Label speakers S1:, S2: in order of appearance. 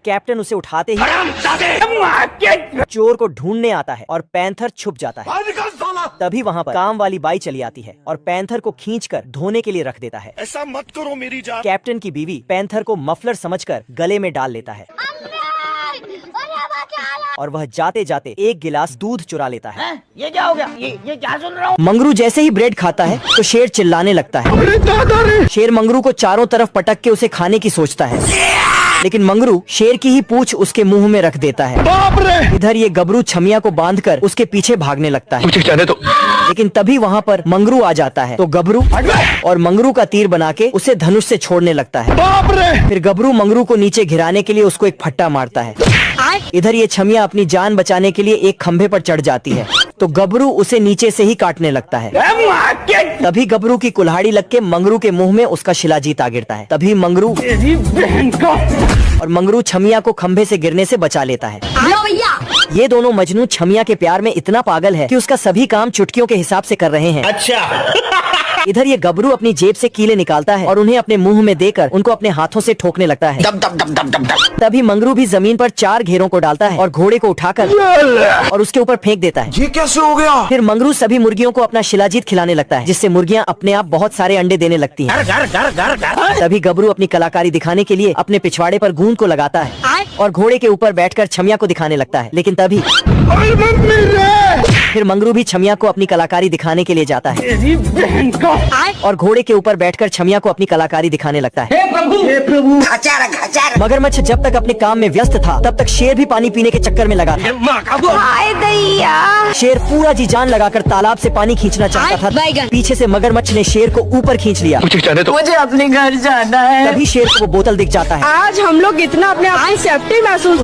S1: Captain उसे उठाते ही चोर को ढूंढने आता है और पैंथर छुप जाता है। तभी वहाँ पर काम वाली बाई चली आती है और पैंथर को खींचकर धोने के लिए रख देता है।
S2: ऐसा मत करो मेरी जान।
S1: कैप्टन की बीवी पैंथर को मफलर समझकर गले में डाल लेता है और वह जाते जाते एक गिलास दूध चुरा लेता है।
S3: ये क्या हो गया? ये क्या सुन रहा हूँ?
S1: मंगरू जैसे ही ब्रेड खाता है तो शेर चिल्लाने लगता है। शेर मंगरू को चारों तरफ पटक के उसे खाने की सोचता है, लेकिन मंगरू शेर की ही पूंछ उसके मुंह में रख देता है।
S2: बाप रे!
S1: इधर ये गबरू छमिया को बांधकर उसके पीछे भागने लगता है।
S2: मुझे जाने दो।
S1: लेकिन तभी वहाँ पर मंगरू आ जाता है तो गबरू और मंगरू का तीर बना के उसे धनुष से छोड़ने लगता है।
S2: बाप रे!
S1: फिर गबरू मंगरू को नीचे गिराने के लिए उसको एक फट्टा मारता है। इधर ये छमिया अपनी जान बचाने के लिए एक खंभे पर चढ़ जाती है तो गबरू उसे नीचे से ही काटने लगता है। तभी गबरू की कुल्हाड़ी लग के मंगरू के मुंह में उसका शिलाजीत आ गिरता है। तभी मंगरू और मंगरू छमिया को खंभे से गिरने से बचा लेता है। ये दोनों मजनू छमिया के प्यार में इतना पागल है कि उसका सभी काम चुटकियों के हिसाब से कर रहे हैं।
S2: अच्छा।
S1: इधर ये गबरू अपनी जेब से कीले निकालता है और उन्हें अपने मुंह में देकर उनको अपने हाथों से ठोकने लगता है।
S2: दब दब दब दब दब दब।
S1: तभी मंगरू भी जमीन पर 4 घेरों को डालता है और घोड़े को उठाकर और उसके ऊपर फेंक देता है।
S2: ये कैसे हो गया?
S1: फिर मंगरू सभी मुर्गियों को अपना शिलाजीत खिलाने लगता है, जिससे मुर्गियां अपने आप बहुत सारे अंडे देने लगती हैं। तभी गबरू अपनी कलाकारी दिखाने के लिए अपने पिछवाड़े पर गूंद को लगाता है और घोड़े के ऊपर बैठकर छमिया को दिखाने लगता है। लेकिन तभी फिर मंगरू भी छमिया को अपनी कलाकारी दिखाने के लिए जाता है और घोड़े के ऊपर बैठकर छमिया को अपनी कलाकारी दिखाने लगता है।
S3: हे प्रभु।
S1: मगरमच्छ जब तक अपने काम में व्यस्त था तब तक शेर भी पानी पीने के चक्कर में लगा था। शेर पूरा जी जान लगाकर तालाब से पानी खींचना चाहता था। पीछे से मगरमच्छ ने शेर को ऊपर खींच लिया।
S3: मुझे अपने घर जाना है।
S1: तभी शेर को वो बोतल दिख जाता है।
S4: आज हम लोग इतना अपने आप की सेफ्टी महसूस